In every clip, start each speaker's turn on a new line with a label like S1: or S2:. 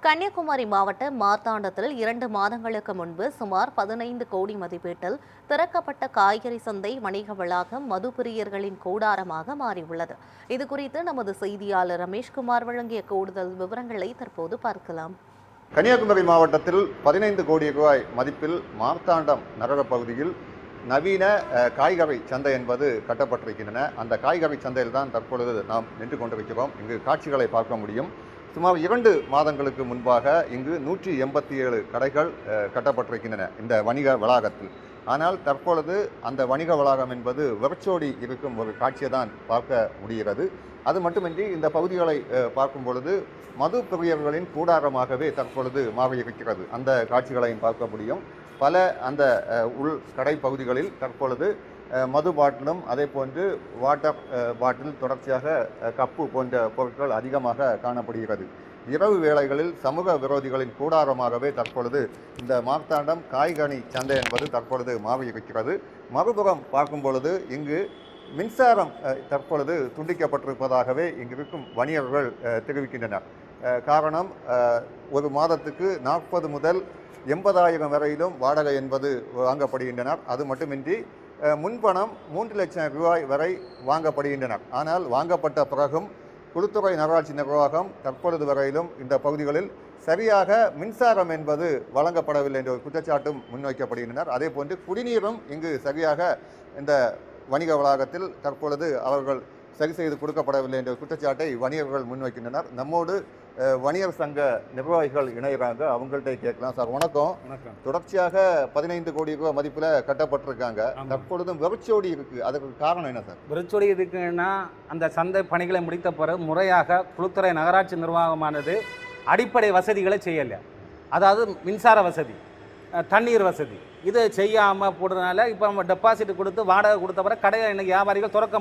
S1: கன்னியாகுமரி மாவட்ட மார்த்தாண்டத்தில் 2 மாதங்களுக்கு முன்பு சுமார் 15 கோடி மதிப்பீட்டில் திறக்கப்பட்ட காய்கறி சந்தை வணிக வளாகம் மதுப்பிரியர்களின் கூடாரமாக மாறியுள்ளது. இதுகுறித்து நமது செய்தியாளர் ரமேஷ்குமார் வழங்கிய கூடுதல் விவரங்களை தற்போது பார்க்கலாம்.
S2: கன்னியாகுமரி மாவட்டத்தில் 15 கோடி ரூபாய் மதிப்பில் மார்த்தாண்டம் நகர பகுதியில் நவீன காய்கறி சந்தை என்பது கட்டப்பட்டிருக்கின்றன. அந்த காய்கறி சந்தையில் தான் தற்பொழுது நாம் நின்று கொண்டிருக்கிறோம். இங்கு காட்சிகளை பார்க்க முடியும். சுமார் 2 மாதங்களுக்கு முன்பாக இங்கு 187 கடைகள் கட்டப்பட்டிருக்கின்றன இந்த வணிக வளாகத்தில். ஆனால் தற்பொழுது அந்த வணிக வளாகம் என்பது வெறிச்சோடி இருக்கும் ஒரு காட்சியை தான் பார்க்க முடிகிறது. அது மட்டுமின்றி இந்த பகுதிகளை பார்க்கும் பொழுது மது பிரியர்களின் கூடாரமாகவே தற்பொழுது மாறியிருக்கிறது. அந்த காட்சிகளையும் பார்க்க முடியும். பல அந்த உள் கடை பகுதிகளில் தற்பொழுது மது பாட்டிலும் அதே போன்று வாட்டர் பாட்டில் தொடர்ச்சியாக கப்பு போன்ற பொருட்கள் அதிகமாக காணப்படுகிறது. இரவு வேளைகளில் சமூக விரோதிகளின் கூடாரமாகவே தற்பொழுது இந்த மார்த்தாண்டம் காய்கனி சந்தை என்பது தற்பொழுது மாறியிருக்கிறது. மறுபுறம் பார்க்கும் பொழுது இங்கு மின்சாரம் தற்பொழுது துண்டிக்கப்பட்டிருப்பதாகவே இங்கிருக்கும் வணிகர்கள் தெரிவிக்கின்றனர். காரணம், ஒரு மாதத்துக்கு 40 முதல் 80,000 வரையிலும் வாடகை என்பது வாங்கப்படுகின்றனர். அது மட்டுமின்றி முன்பணம் 3 லட்சம் ரூபாய் வரை வாங்கப்படுகின்றனர். ஆனால் வாங்கப்பட்ட பிறகும் குளுத்துறை நகராட்சி நிர்வாகம் தற்பொழுது வரையிலும் இந்த பகுதிகளில் சரியாக மின்சாரம் என்பது வழங்கப்படவில்லை என்ற ஒரு குற்றச்சாட்டும் முன்வைக்கப்படுகின்றனர். அதே போன்று குடிநீரும் இங்கு சரியாக இந்த வணிக வளாகத்தில் தற்பொழுது அவர்கள் சரி செய்து கொடுக்கப்படவில்லை என்ற குற்றச்சாட்டை வணிகர்கள் முன்வைக்கின்றனர். நம்மோடு வணிகர் சங்க நிர்வாகிகள் இணைகிறாங்க. அவங்கள்ட்ட கேட்கலாம். சார் வணக்கம். தொடர்ச்சியாக 15 கோடி ரூபாய் மதிப்பில் கட்டப்பட்டிருக்காங்க. தற்பொழுதும் வெறிச்சோடி இருக்கு. அதுக்கு காரணம் என்ன சார்?
S3: வெறிச்சோடி இருக்குன்னா அந்த சந்தை பணிகளை முடித்த பிறகு முறையாக குளுத்துறை நகராட்சி நிர்வாகமானது அடிப்படை வசதிகளை செய்யலை. அதாவது மின்சார வசதி, தண்ணீர் வசதி இதை செய்யாமல் போடுறதுனால இப்போ நம்ம டெபாசிட் கொடுத்து வாடகை கொடுத்த பிறகு கடையை இன்னைக்கு வியாபாரிகள் திறக்க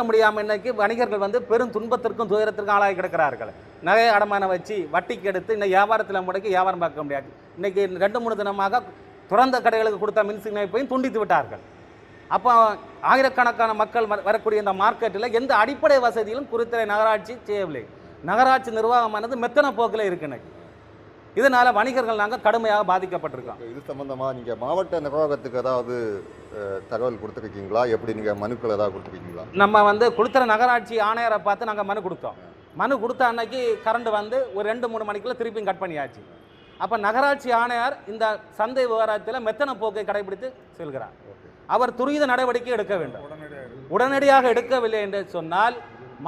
S3: முடியாமல் இன்னைக்கு வணிகர்கள் பெரும் துன்பத்திற்கும் துயரத்திற்கும் ஆளாகி கிடக்கிறார்கள். நகை அடமானம் வச்சு வட்டிக்கு எடுத்து இன்னைக்கு வியாபாரத்தில் முடக்கி வியாபாரம் பார்க்க முடியாது. இன்னைக்கு 2-3 தினமாக திறந்த கடைகளுக்கு கொடுத்த மின் இணைப்பையும் துண்டித்து விட்டார்கள். அப்போ ஆயிரக்கணக்கான மக்கள் வரக்கூடிய இந்த மார்க்கெட்டில் எந்த அடிப்படை வசதியிலும் குளுத்துறை நகராட்சி செய்யவில்லை. நகராட்சி நிர்வாகமானது மெத்தன போக்கில் இருக்கு. இதனால வணிகர்கள் நாங்கள் கடுமையாக பாதிக்கப்பட்டிருக்கோம்.
S2: இது சம்பந்தமா நீங்க மாவட்ட நிர்வாகத்துக்கு ஏதாவது தகவல் கொடுத்துருக்கீங்களா? எப்படி நீங்க மனுக்கள் ஏதாவது கொடுத்துருக்கீங்களா?
S3: நம்ம குளுத்துறை நகராட்சி ஆணையரை பார்த்து நாங்கள் மனு கொடுத்தோம். மனு கொடுத்த அன்னைக்கு கரண்ட் ஒரு 2-3 மணிக்குள்ள திருப்பியும் கட் பண்ணியாச்சு. அப்போ நகராட்சி ஆணையர் இந்த சந்தை விவகாரத்தில் மெத்தன போக்கை கடைபிடித்து செல்கிறார். அவர் துரித நடவடிக்கை எடுக்க வேண்டும். உடனடியாக எடுக்கவில்லை என்று சொன்னால்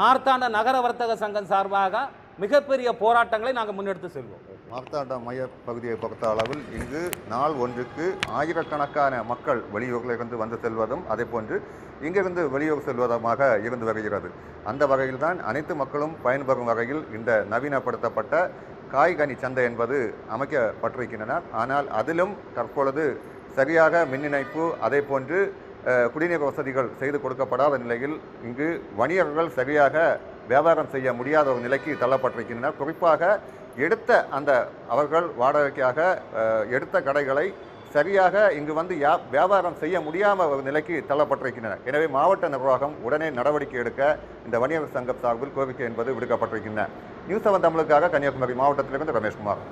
S3: மார்த்தாண்ட நகர வர்த்தக சங்கம் சார்பாக மிகப்பெரிய போராட்டங்களை நாங்கள் முன்னெடுத்து செல்வோம்.
S2: மார்த்தாண்டம் மைய பகுதியை பொறுத்த அளவில் இங்கு நாள் ஒன்றுக்கு ஆயிரக்கணக்கான மக்கள் வெளியூரிலிருந்து வந்து செல்வதும் அதே போன்று இங்கிருந்து வெளியூர் செல்வதுமாக இருந்து வருகிறது. அந்த வகையில் தான் அனைத்து மக்களும் பயன்பெறும் வகையில் இந்த நவீனப்படுத்தப்பட்ட காய்கனி சந்தை என்பது அமைக்கப்பட்டிருக்கின்றன. ஆனால் அதிலும் தற்பொழுது சரியாக மின் இணைப்பு அதே போன்று குடிநீர் வசதிகள் செய்து கொடுக்கப்படாத நிலையில் இங்கு வணிகர்கள் சரியாக வியாபாரம் செய்ய முடியாத ஒரு நிலைக்கு தள்ளப்பட்டிருக்கின்றனர். குறிப்பாக அவர்கள் வாடகைக்காக எடுத்த கடைகளை சரியாக இங்கு வியாபாரம் செய்ய முடியாமல் ஒரு நிலைக்கு தள்ளப்பட்டிருக்கின்றனர். எனவே மாவட்ட நிர்வாகம் உடனே நடவடிக்கை எடுக்க இந்த வணிகர் சங்கம் சார்பில் கோரிக்கை என்பது விடுக்கப்பட்டிருக்கின்றன. நியூஸ் 7 தமிழுக்காக கன்னியாகுமரி மாவட்டத்திலிருந்து ரமேஷ்குமார்.